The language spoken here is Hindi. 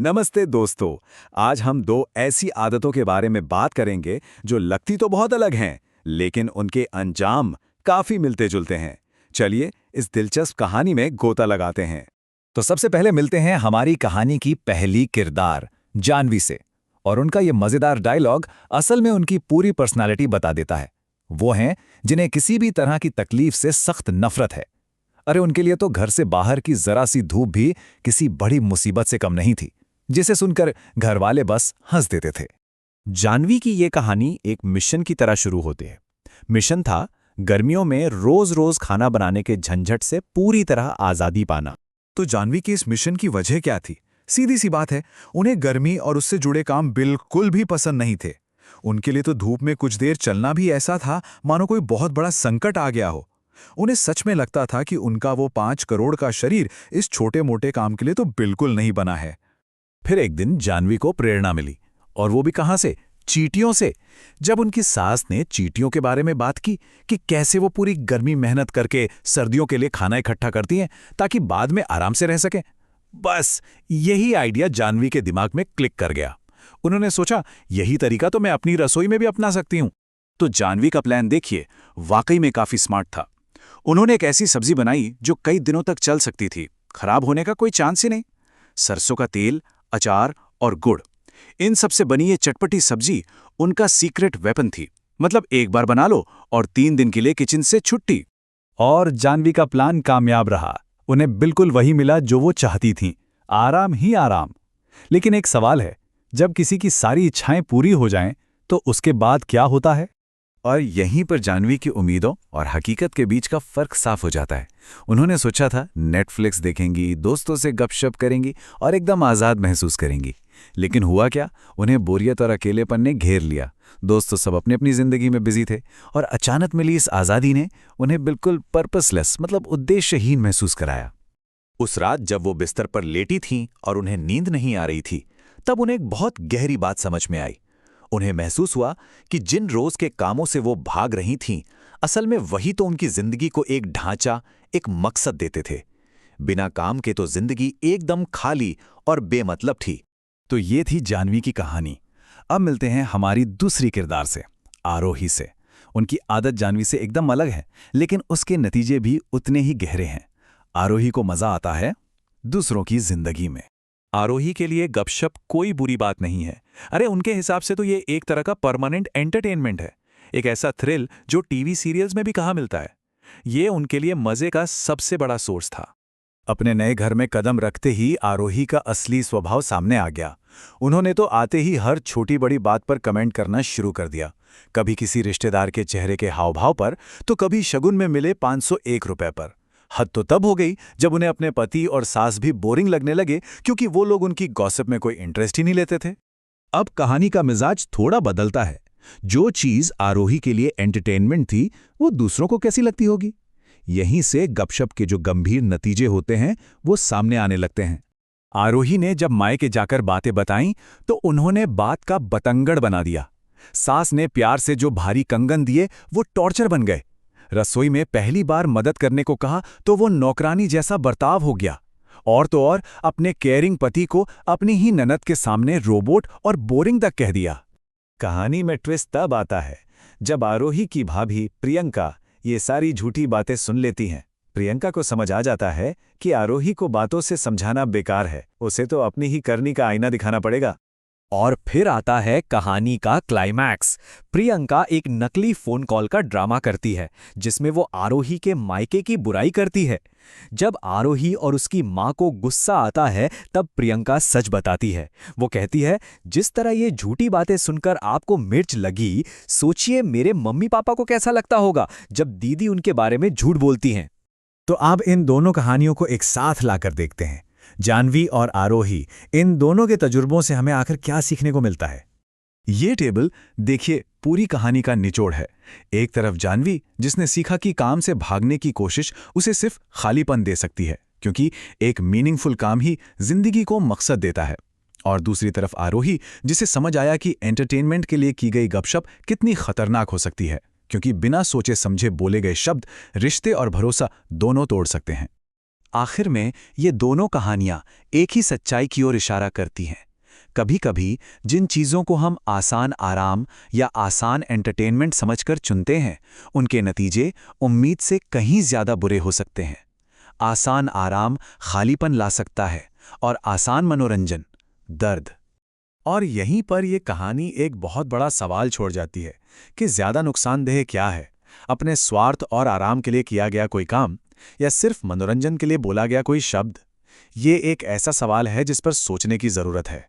नमस्ते दोस्तों। आज हम दो ऐसी आदतों के बारे में बात करेंगे जो लगती तो बहुत अलग हैं, लेकिन उनके अंजाम काफी मिलते जुलते हैं। चलिए इस दिलचस्प कहानी में गोता लगाते हैं। तो सबसे पहले मिलते हैं हमारी कहानी की पहली किरदार जानवी से, और उनका ये मजेदार डायलॉग असल में उनकी पूरी पर्सनालिटी बता देता है। वो हैं जिन्हें किसी भी तरह की तकलीफ से सख्त नफरत है। अरे उनके लिए तो घर से बाहर की जरा सी धूप भी किसी बड़ी मुसीबत से कम नहीं थी, जिसे सुनकर घर वाले बस हंस देते थे। जानवी की ये कहानी एक मिशन की तरह शुरू होती है। मिशन था गर्मियों में रोज रोज खाना बनाने के झंझट से पूरी तरह आजादी पाना। तो जानवी की इस मिशन की वजह क्या थी? सीधी सी बात है, उन्हें गर्मी और उससे जुड़े काम बिल्कुल भी पसंद नहीं थे। उनके लिए तो धूप में कुछ देर चलना भी ऐसा था मानो कोई बहुत बड़ा संकट आ गया हो। उन्हें सच में लगता था कि उनका वो 5 करोड़ का शरीर इस छोटे मोटे काम के लिए तो बिल्कुल नहीं बना है। फिर एक दिन जानवी को प्रेरणा मिली, और वो भी कहां से? चींटियों से। जब उनकी सास ने चींटियों के बारे में बात की कि कैसे वो पूरी गर्मी मेहनत करके सर्दियों के लिए खाना इकट्ठा करती हैं ताकि बाद में आराम से रह सकें, बस यही आइडिया जानवी के दिमाग में क्लिक कर गया। उन्होंने सोचा, यही तरीका तो मैं अपनी रसोई में भी अपना सकती हूं। तो जानवी का प्लान देखिए, वाकई में काफी स्मार्ट था। उन्होंने एक ऐसी सब्जी बनाई जो कई दिनों तक चल सकती थी, खराब होने का कोई चांस ही नहीं। सरसों का तेल, अचार और गुड़, इन सब से बनी ये चटपटी सब्जी उनका सीक्रेट वेपन थी। मतलब एक बार बना लो और 3 दिन के लिए किचन से छुट्टी। और जानवी का प्लान कामयाब रहा। उन्हें बिल्कुल वही मिला जो वो चाहती थीं, आराम ही आराम। लेकिन एक सवाल है, जब किसी की सारी इच्छाएं पूरी हो जाएं, तो उसके बाद क्या होता है? और यहीं पर जानवी की उम्मीदों और हकीकत के बीच का फर्क साफ हो जाता है। उन्होंने सोचा था नेटफ्लिक्स देखेंगी, दोस्तों से गपशप करेंगी और एकदम आज़ाद महसूस करेंगी। लेकिन हुआ क्या? उन्हें बोरियत और अकेलेपन ने घेर लिया। दोस्त तो सब अपनी अपनी जिंदगी में बिजी थे, और अचानक मिली इस आज़ादी ने उन्हें बिल्कुल पर्पसलेस, मतलब उद्देश्यहीन महसूस कराया। उस रात जब वो बिस्तर पर लेटी थीं और उन्हें नींद नहीं आ रही थी, तब उन्हें एक बहुत गहरी बात समझ में आई। उन्हें महसूस हुआ कि जिन रोज के कामों से वो भाग रही थीं, असल में वही तो उनकी जिंदगी को एक ढांचा, एक मकसद देते थे। बिना काम के तो जिंदगी एकदम खाली और बेमतलब थी। तो ये थी जानवी की कहानी। अब मिलते हैं हमारी दूसरी किरदार से, आरोही से। उनकी आदत जानवी से एकदम अलग है, लेकिन उसके नतीजे भी उतने ही गहरे हैं। आरोही को मजा आता है दूसरों की जिंदगी में। आरोही के लिए गपशप कोई बुरी बात नहीं है। अरे उनके हिसाब से तो ये एक तरह का परमानेंट एंटरटेनमेंट है, एक ऐसा थ्रिल जो टीवी सीरियल्स में भी कहाँ मिलता है। ये उनके लिए मजे का सबसे बड़ा सोर्स था। अपने नए घर में कदम रखते ही आरोही का असली स्वभाव सामने आ गया। उन्होंने तो आते ही हर छोटी बड़ी बात पर कमेंट करना शुरू कर दिया। कभी किसी रिश्तेदार के चेहरे के हाव भाव पर, तो कभी शगुन में मिले 501 रुपए पर। हद तो तब हो गई जब उन्हें अपने पति और सास भी बोरिंग लगने लगे, क्योंकि वो लोग उनकी गॉसिप में कोई इंटरेस्ट ही नहीं लेते थे। अब कहानी का मिजाज थोड़ा बदलता है। जो चीज आरोही के लिए एंटरटेनमेंट थी, वो दूसरों को कैसी लगती होगी? यहीं से गपशप के जो गंभीर नतीजे होते हैं, वो सामने आने लगते हैं। आरोही ने जब मायके जाकर बातें बताईं, तो उन्होंने बात का बतंगड़ बना दिया। सास ने प्यार से जो भारी कंगन दिए, वो टॉर्चर बन गए। रसोई में पहली बार मदद करने को कहा तो वो नौकरानी जैसा बर्ताव हो गया। और तो और अपने केयरिंग पति को अपनी ही ननद के सामने रोबोट और बोरिंग तक कह दिया। कहानी में ट्विस्ट तब आता है जब आरोही की भाभी प्रियंका ये सारी झूठी बातें सुन लेती हैं। प्रियंका को समझ आ जाता है कि आरोही को बातों से समझाना बेकार है, उसे तो अपनी ही करनी का आईना दिखाना पड़ेगा। और फिर आता है कहानी का क्लाइमैक्स। प्रियंका एक नकली फोन कॉल का ड्रामा करती है, जिसमें वो आरोही के मायके की बुराई करती है। जब आरोही और उसकी मां को गुस्सा आता है, तब प्रियंका सच बताती है। वो कहती है, जिस तरह ये झूठी बातें सुनकर आपको मिर्च लगी, सोचिए मेरे मम्मी पापा को कैसा लगता होगा जब दीदी उनके बारे में झूठ बोलती हैं। तो अब इन दोनों कहानियों को एक साथ लाकर देखते हैं। जानवी और आरोही, इन दोनों के तजुर्बों से हमें आखिर क्या सीखने को मिलता है? ये टेबल देखिए, पूरी कहानी का निचोड़ है। एक तरफ जानवी, जिसने सीखा कि काम से भागने की कोशिश उसे सिर्फ खालीपन दे सकती है, क्योंकि एक मीनिंगफुल काम ही जिंदगी को मकसद देता है। और दूसरी तरफ आरोही, जिसे समझ आया कि एंटरटेनमेंट के लिए की गई गपशप कितनी खतरनाक हो सकती है, क्योंकि बिना सोचे समझे बोले गए शब्द रिश्ते और भरोसा दोनों तोड़ सकते हैं। आखिर में ये दोनों कहानियां एक ही सच्चाई की ओर इशारा करती हैं। कभी कभी जिन चीज़ों को हम आसान आराम या आसान एंटरटेनमेंट समझकर चुनते हैं, उनके नतीजे उम्मीद से कहीं ज़्यादा बुरे हो सकते हैं। आसान आराम खालीपन ला सकता है और आसान मनोरंजन दर्द। और यहीं पर यह कहानी एक बहुत बड़ा सवाल छोड़ जाती है कि ज़्यादा नुकसानदेह क्या है, अपने स्वार्थ और आराम के लिए किया गया कोई काम या सिर्फ मनोरंजन के लिए बोला गया कोई शब्द। ये एक ऐसा सवाल है जिस पर सोचने की ज़रूरत है।